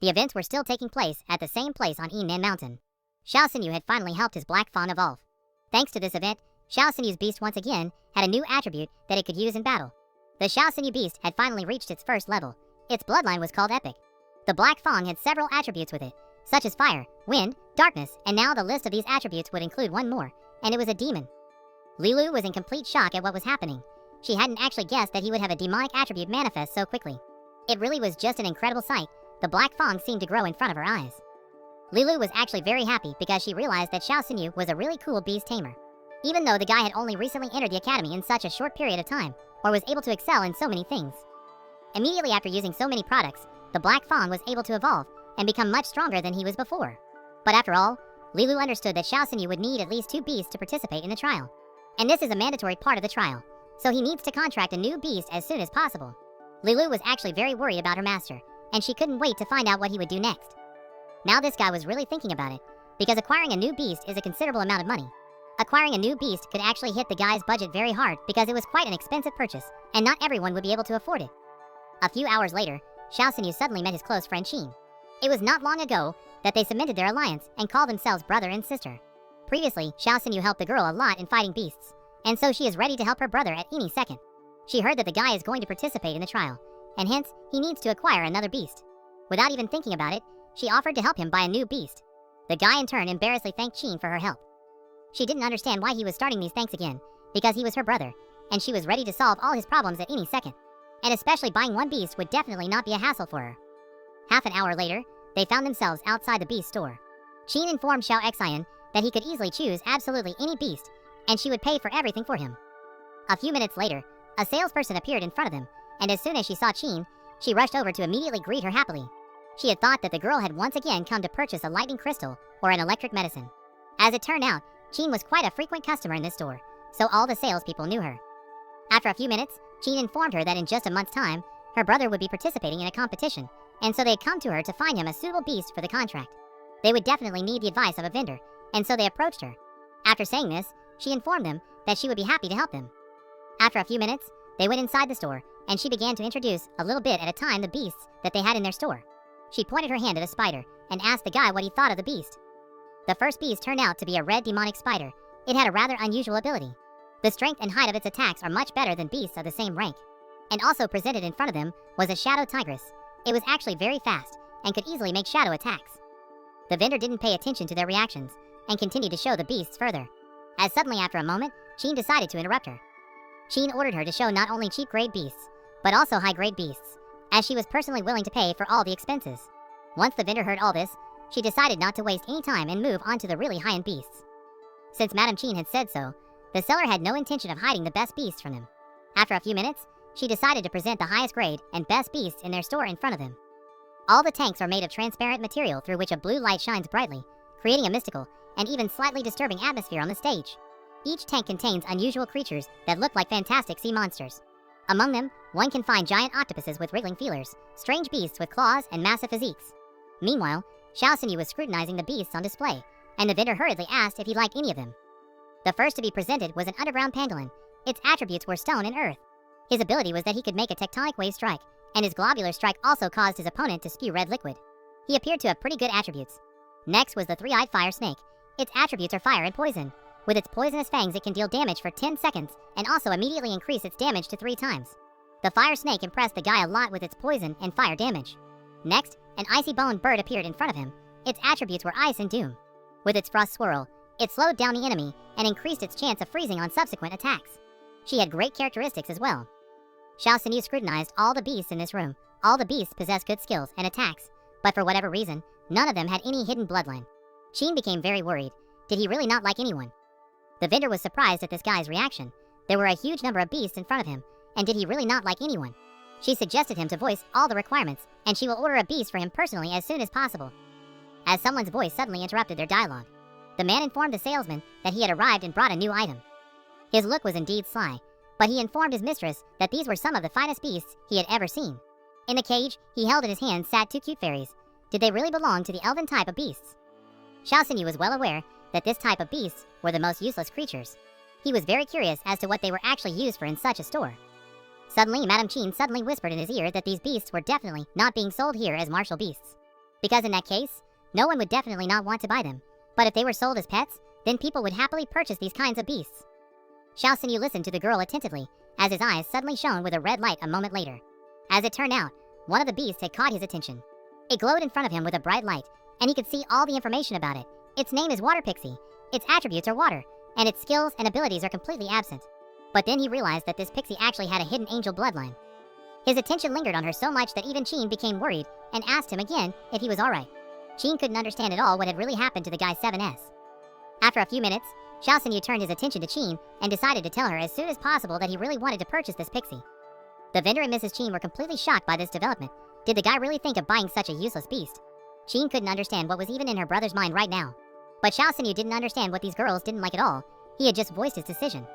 The events were still taking place at the same place on Enan Mountain. Xiao Xinyu had finally helped his black fawn evolve. Thanks to this event, Xiao Xinyu's beast once again had a new attribute that it could use in battle. The Xiao Xinyu beast had finally reached its first level. Its bloodline was called epic. The black fawn had several attributes with it, such as fire, wind, darkness, and now the list of these attributes would include one more, and it was a demon. Lilu was in complete shock at what was happening. She hadn't actually guessed that he would have a demonic attribute manifest so quickly. It really was just an incredible sight. The black fawn seemed to grow in front of her eyes. Lilu was actually very happy because she realized that Xiao Xinyu was a really cool beast tamer. Even though the guy had only recently entered the academy in such a short period of time, or was able to excel in so many things. Immediately after using so many products, the black fawn was able to evolve and become much stronger than he was before. But after all, Lilu understood that Xiao Xinyu would need at least 2 beasts to participate in the trial. And this is a mandatory part of the trial, so he needs to contract a new beast as soon as possible. Lilu was actually very worried about her master, and she couldn't wait to find out what he would do next. Now this guy was really thinking about it, because acquiring a new beast is a considerable amount of money. Acquiring a new beast could actually hit the guy's budget very hard because it was quite an expensive purchase, and not everyone would be able to afford it. A few hours later, Xiao Xinyu suddenly met his close friend Qin. It was not long ago that they cemented their alliance and called themselves brother and sister. Previously, Xiao Xinyu helped the girl a lot in fighting beasts, and so she is ready to help her brother at any second. She heard that the guy is going to participate in the trial, and hence, he needs to acquire another beast. Without even thinking about it, she offered to help him buy a new beast. The guy in turn embarrassedly thanked Qin for her help. She didn't understand why he was starting these thanks again, because he was her brother, and she was ready to solve all his problems at any second. And especially buying one beast would definitely not be a hassle for her. Half an hour later, they found themselves outside the beast store. Qin informed Xiao Xian that he could easily choose absolutely any beast, and she would pay for everything for him. A few minutes later, a salesperson appeared in front of them, and as soon as she saw Qin, she rushed over to immediately greet her happily. She had thought that the girl had once again come to purchase a lightning crystal or an electric medicine. As it turned out, Qin was quite a frequent customer in this store, so all the salespeople knew her. After a few minutes, Qin informed her that in just a month's time, her brother would be participating in a competition, and so they had come to her to find him a suitable beast for the contract. They would definitely need the advice of a vendor, and so they approached her. After saying this, she informed them that she would be happy to help them. After a few minutes, they went inside the store, and she began to introduce a little bit at a time the beasts that they had in their store. She pointed her hand at a spider and asked the guy what he thought of the beast. The first beast turned out to be a red demonic spider. It had a rather unusual ability. The strength and height of its attacks are much better than beasts of the same rank. And also presented in front of them was a shadow tigress. It was actually very fast and could easily make shadow attacks. The vendor didn't pay attention to their reactions and continued to show the beasts further. As suddenly after a moment, Qin decided to interrupt her. Qin ordered her to show not only cheap grade beasts, but also high grade beasts, as she was personally willing to pay for all the expenses. Once the vendor heard all this, she decided not to waste any time and move on to the really high-end beasts. Since Madame Qin had said so, the seller had no intention of hiding the best beasts from them. After a few minutes, she decided to present the highest grade and best beasts in their store in front of them. All the tanks are made of transparent material through which a blue light shines brightly, creating a mystical and even slightly disturbing atmosphere on the stage. Each tank contains unusual creatures that look like fantastic sea monsters. Among them, one can find giant octopuses with wriggling feelers, strange beasts with claws, and massive physiques. Meanwhile, Xiao Xinyu was scrutinizing the beasts on display, and the vendor hurriedly asked if he liked any of them. The first to be presented was an underground pangolin. Its attributes were stone and earth. His ability was that he could make a tectonic wave strike, and his globular strike also caused his opponent to spew red liquid. He appeared to have pretty good attributes. Next was the three-eyed fire snake. Its attributes are fire and poison. With its poisonous fangs, it can deal damage for 10 seconds, and also immediately increase its damage to 3 times. The fire snake impressed the guy a lot with its poison and fire damage. Next, an icy bone bird appeared in front of him. Its attributes were ice and doom. With its frost swirl, it slowed down the enemy and increased its chance of freezing on subsequent attacks. She had great characteristics as well. Xiao Xinyu scrutinized all the beasts in this room. All the beasts possessed good skills and attacks, but for whatever reason, none of them had any hidden bloodline. Qin became very worried. Did he really not like anyone? The vendor was surprised at this guy's reaction. There were a huge number of beasts in front of him, and did he really not like anyone? She suggested him to voice all the requirements, and she will order a beast for him personally as soon as possible. As someone's voice suddenly interrupted their dialogue, the man informed the salesman that he had arrived and brought a new item. His look was indeed sly, but he informed his mistress that these were some of the finest beasts he had ever seen. In the cage he held in his hand sat 2 cute fairies. Did they really belong to the elven type of beasts? Xiao Xinyu was well aware that this type of beasts were the most useless creatures. He was very curious as to what they were actually used for in such a store. Suddenly, Madame Qin suddenly whispered in his ear that these beasts were definitely not being sold here as martial beasts. Because in that case, no one would definitely not want to buy them. But if they were sold as pets, then people would happily purchase these kinds of beasts. Xiao Xinyu listened to the girl attentively, as his eyes suddenly shone with a red light a moment later. As it turned out, one of the beasts had caught his attention. It glowed in front of him with a bright light, and he could see all the information about it. Its name is Water Pixie, its attributes are water, and its skills and abilities are completely absent. But then he realized that this pixie actually had a hidden angel bloodline. His attention lingered on her so much that even Qin became worried and asked him again if he was alright. Qin couldn't understand at all what had really happened to the guy 7S. After a few minutes, Xiao Xinyu turned his attention to Qin and decided to tell her as soon as possible that he really wanted to purchase this pixie. The vendor and Mrs. Qin were completely shocked by this development. Did the guy really think of buying such a useless beast? Qin couldn't understand what was even in her brother's mind right now. But Xiao Xinyu didn't understand what these girls didn't like at all. He had just voiced his decision.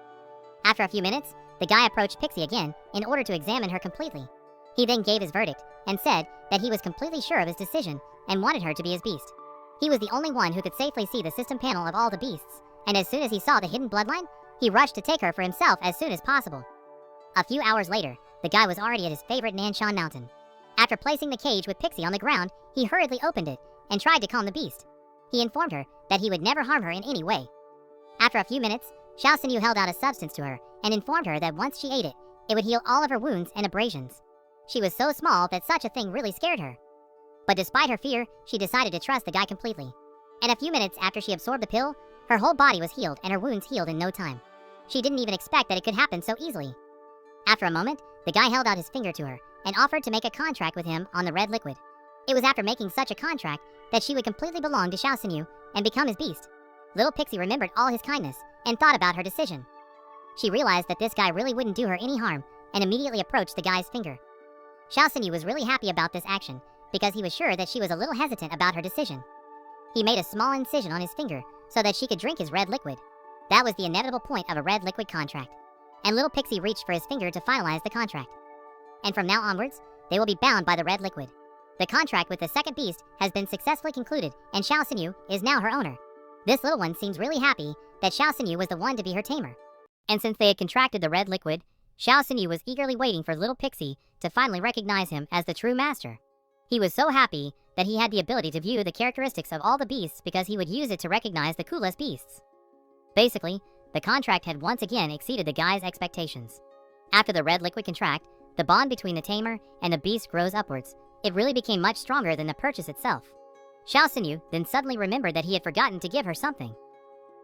After a few minutes, the guy approached Pixie again in order to examine her completely. He then gave his verdict and said that he was completely sure of his decision and wanted her to be his beast. He was the only one who could safely see the system panel of all the beasts, and as soon as he saw the hidden bloodline, he rushed to take her for himself as soon as possible. A few hours later, the guy was already at his favorite Nanshan mountain. After placing the cage with Pixie on the ground, he hurriedly opened it and tried to calm the beast. He informed her that he would never harm her in any way. After a few minutes, Xiao Xinyu held out a substance to her and informed her that once she ate it, it would heal all of her wounds and abrasions. She was so small that such a thing really scared her. But despite her fear, she decided to trust the guy completely. And a few minutes after she absorbed the pill, her whole body was healed and her wounds healed in no time. She didn't even expect that it could happen so easily. After a moment, the guy held out his finger to her and offered to make a contract with him on the red liquid. It was after making such a contract that she would completely belong to Xiao Xinyu and become his beast. Little Pixie remembered all his kindness and thought about her decision. She realized that this guy really wouldn't do her any harm and immediately approached the guy's finger. Xiao Xinyu was really happy about this action because he was sure that she was a little hesitant about her decision. He made a small incision on his finger so that she could drink his red liquid. That was the inevitable point of a red liquid contract. And little Pixie reached for his finger to finalize the contract. And from now onwards, they will be bound by the red liquid. The contract with the second beast has been successfully concluded, and Xiao Xinyu is now her owner. This little one seems really happy that Xiao Xinyu was the one to be her tamer. And since they had contracted the red liquid, Xiao Xinyu was eagerly waiting for little Pixie to finally recognize him as the true master. He was so happy that he had the ability to view the characteristics of all the beasts because he would use it to recognize the coolest beasts. Basically, the contract had once again exceeded the guy's expectations. After the red liquid contract, the bond between the tamer and the beast grows upwards. It really became much stronger than the purchase itself. Xiao Xinyu then suddenly remembered that he had forgotten to give her something.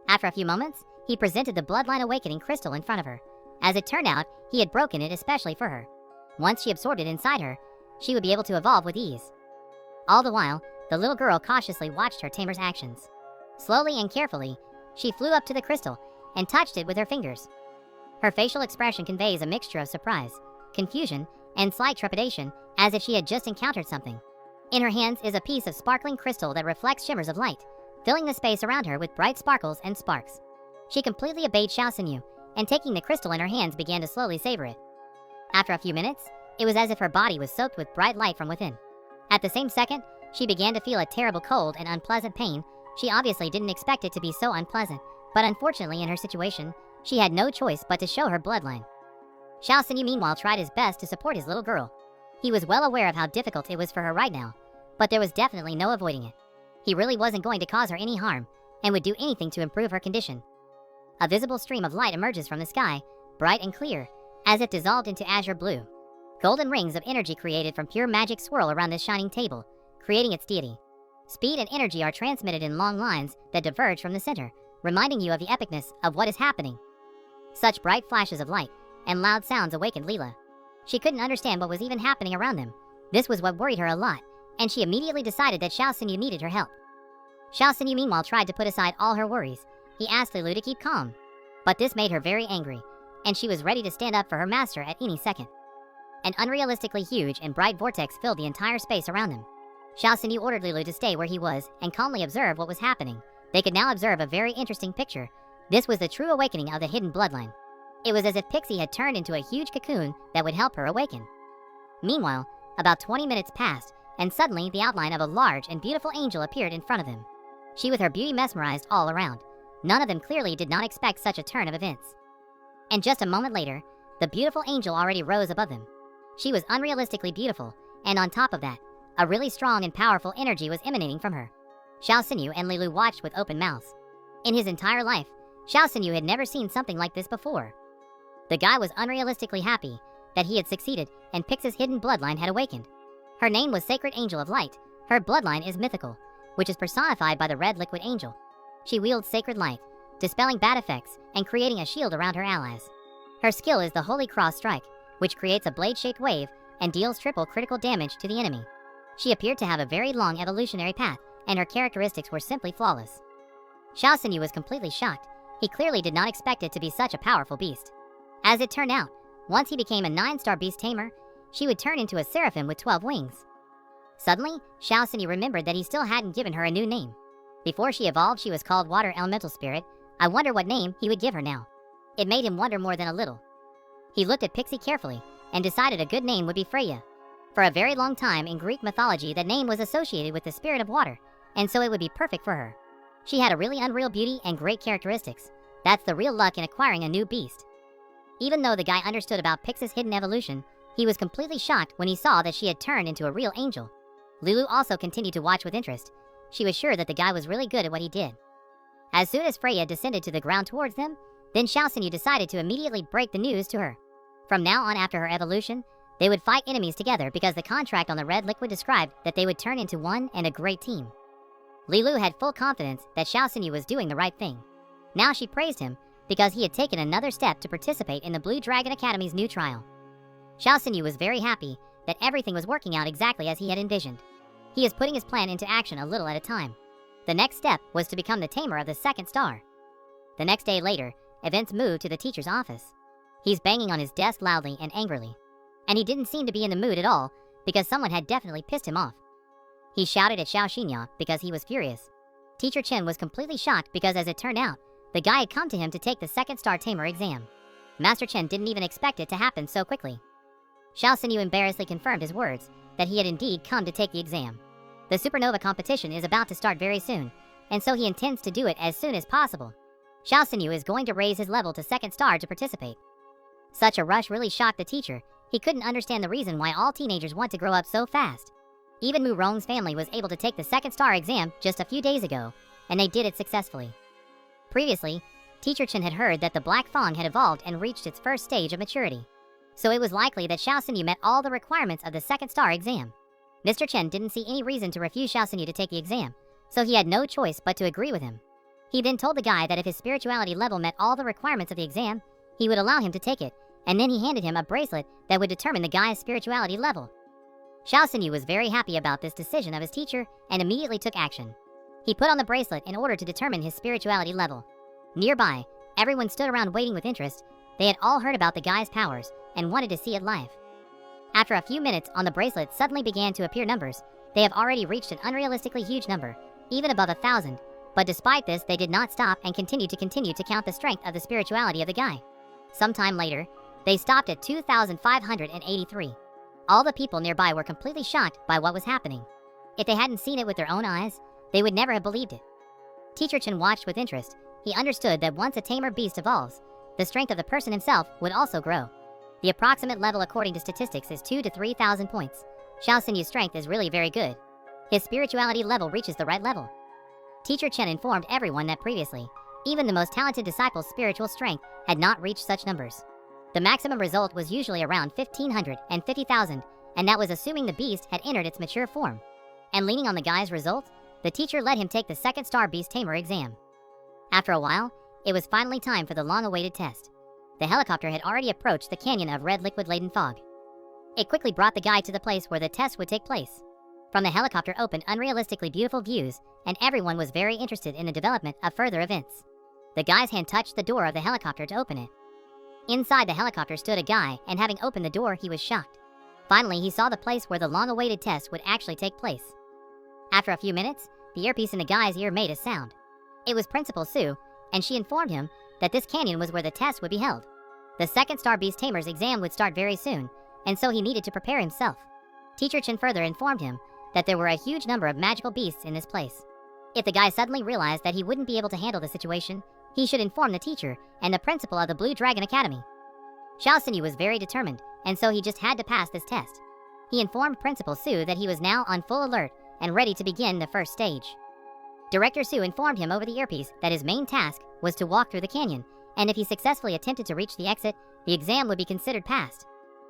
After a few moments, he presented the bloodline awakening crystal in front of her. As it turned out, he had broken it especially for her. Once she absorbed it inside her, she would be able to evolve with ease. All the while, the little girl cautiously watched her tamer's actions. Slowly and carefully, she flew up to the crystal and touched it with her fingers. Her facial expression conveys a mixture of surprise, confusion, and slight trepidation, as if she had just encountered something. In her hands is a piece of sparkling crystal that reflects shimmers of light, filling the space around her with bright sparkles and sparks. She completely obeyed Xiao Xinyu, and taking the crystal in her hands began to slowly savor it. After a few minutes, it was as if her body was soaked with bright light from within. At the same second, she began to feel a terrible cold and unpleasant pain. She obviously didn't expect it to be so unpleasant, but unfortunately in her situation, she had no choice but to show her bloodline. Xiao Xinyu meanwhile tried his best to support his little girl. He was well aware of how difficult it was for her right now, but there was definitely no avoiding it. He really wasn't going to cause her any harm, and would do anything to improve her condition. A visible stream of light emerges from the sky, bright and clear, as if dissolved into azure blue. Golden rings of energy created from pure magic swirl around this shining table, creating its deity. Speed and energy are transmitted in long lines that diverge from the center, reminding you of the epicness of what is happening. Such bright flashes of light and loud sounds awakened Leela. She couldn't understand what was even happening around them. This was what worried her a lot, and she immediately decided that Xiao Xinyu needed her help. Xiao Xinyu meanwhile tried to put aside all her worries. He asked Lilu to keep calm, but this made her very angry, and she was ready to stand up for her master at any second. An unrealistically huge and bright vortex filled the entire space around them. Xiao Xinyu ordered Lilu to stay where he was and calmly observe what was happening. They could now observe a very interesting picture. This was the true awakening of the hidden bloodline. It was as if Pixie had turned into a huge cocoon that would help her awaken. Meanwhile, about 20 minutes passed, and suddenly the outline of a large and beautiful angel appeared in front of them. She with her beauty mesmerized all around. None of them clearly did not expect such a turn of events. And just a moment later, the beautiful angel already rose above them. She was unrealistically beautiful, and on top of that, A really strong and powerful energy was emanating from her. Xiao Xinyu and Lilu watched with open mouths. In his entire life, Xiao Xinyu had never seen something like this before. The guy was unrealistically happy that he had succeeded and Pix's hidden bloodline had awakened. Her name was Sacred Angel of Light. Her bloodline is mythical, which is personified by the red liquid angel. She wields sacred light, dispelling bad effects and creating a shield around her allies. Her skill is the Holy Cross Strike, which creates a blade-shaped wave and deals triple critical damage to the enemy. She appeared to have a very long evolutionary path, and her characteristics were simply flawless. Xiao Xinyu was completely shocked. He clearly did not expect it to be such a powerful beast. As it turned out, once he became a 9-star beast tamer, she would turn into a seraphim with 12 wings. Suddenly, Xiao Xinyu remembered that he still hadn't given her a new name. Before she evolved, she was called Water Elemental Spirit. I wonder what name he would give her now. It made him wonder more than a little. He looked at Pixie carefully and decided a good name would be Freya. For a very long time in Greek mythology, the name was associated with the spirit of water, and so it would be perfect for her. She had a really unreal beauty and great characteristics. That's the real luck in acquiring a new beast. Even though the guy understood about Pix's hidden evolution, he was completely shocked when he saw that she had turned into a real angel. Lulu also continued to watch with interest. She was sure that the guy was really good at what he did. As soon as Freya descended to the ground towards them, then Xiao Xinyu decided to immediately break the news to her. From now on, after her evolution, they would fight enemies together because the contract on the red liquid described that they would turn into one and a great team. Lilu had full confidence that Xiao Xinyu was doing the right thing. Now she praised him because he had taken another step to participate in the Blue Dragon Academy's new trial. Xiao Xinyu was very happy that everything was working out exactly as he had envisioned. He is putting his plan into action a little at a time. The next step was to become the tamer of the 2nd star. The next day later, events moved to the teacher's office. He's banging on his desk loudly and angrily. And he didn't seem to be in the mood at all because someone had definitely pissed him off. He shouted at Xiao Xinyu because he was furious. Teacher Chen was completely shocked because, as it turned out, the guy had come to him to take the 2nd star tamer exam. Master Chen didn't even expect it to happen so quickly. Xiao Xinyu embarrassedly confirmed his words that he had indeed come to take the exam. The supernova competition is about to start very soon, and so he intends to do it as soon as possible. Xiao Xinyu is going to raise his level to 2nd star to participate. Such a rush really shocked the teacher. He couldn't understand the reason why all teenagers want to grow up so fast. Even Mu Rong's family was able to take the 2nd star exam just a few days ago, and they did it successfully. Previously, Teacher Chen had heard that the Black Fang had evolved and reached its first stage of maturity. So it was likely that Xiao Xinyu met all the requirements of the 2nd star exam. Mr. Chen didn't see any reason to refuse Xiao Xinyu to take the exam, so he had no choice but to agree with him. He then told the guy that if his spirituality level met all the requirements of the exam, he would allow him to take it, and then he handed him a bracelet that would determine the guy's spirituality level. Xiao Xinyu was very happy about this decision of his teacher and immediately took action. He put on the bracelet in order to determine his spirituality level. Nearby, everyone stood around waiting with interest. They had all heard about the guy's powers and wanted to see it live. After a few minutes, on the bracelet suddenly began to appear numbers. They have already reached an unrealistically huge number, even above 1,000. But despite this, they did not stop and continued to count the strength of the spirituality of the guy. Sometime later, they stopped at 2,583. All the people nearby were completely shocked by what was happening. If they hadn't seen it with their own eyes, they would never have believed it. Teacher Chen watched with interest. He understood that once a tamer beast evolves, the strength of the person himself would also grow. The approximate level according to statistics is 2,000 to 3,000 points. Xiao Xinyu's strength is really very good. His spirituality level reaches the right level. Teacher Chen informed everyone that previously, even the most talented disciple's spiritual strength had not reached such numbers. The maximum result was usually around 1,500 and 50,000, and that was assuming the beast had entered its mature form. And leaning on the guy's results, the teacher let him take the 2nd star beast tamer exam. After a while, it was finally time for the long-awaited test. The helicopter had already approached the canyon of red liquid-laden fog. It quickly brought the guy to the place where the test would take place. From the helicopter opened unrealistically beautiful views, and everyone was very interested in the development of further events. The guy's hand touched the door of the helicopter to open it. Inside the helicopter stood a guy, and having opened the door, he was shocked. Finally, he saw the place where the long-awaited test would actually take place. After a few minutes, the earpiece in the guy's ear made a sound. It was Principal Sue, and she informed him that this canyon was where the test would be held. The 2nd star beast tamer's exam would start very soon, and so he needed to prepare himself. Teacher Chen further informed him that there were a huge number of magical beasts in this place. If the guy suddenly realized that he wouldn't be able to handle the situation, he should inform the teacher and the principal of the Blue Dragon Academy. Xiao Xinyu was very determined, and so he just had to pass this test. He informed Principal Sue that he was now on full alert and ready to begin the first stage. Director Sue informed him over the earpiece that his main task was to walk through the canyon, and if he successfully attempted to reach the exit, the exam would be considered passed.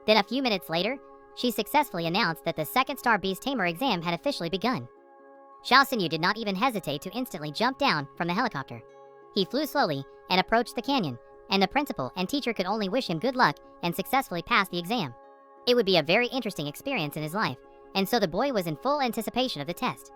Then a few minutes later, she successfully announced that the second Star Beast Tamer exam had officially begun. Xiao Xinyu did not even hesitate to instantly jump down from the helicopter. He flew slowly and approached the canyon, and the principal and teacher could only wish him good luck and successfully pass the exam. It would be a very interesting experience in his life, and so the boy was in full anticipation of the test.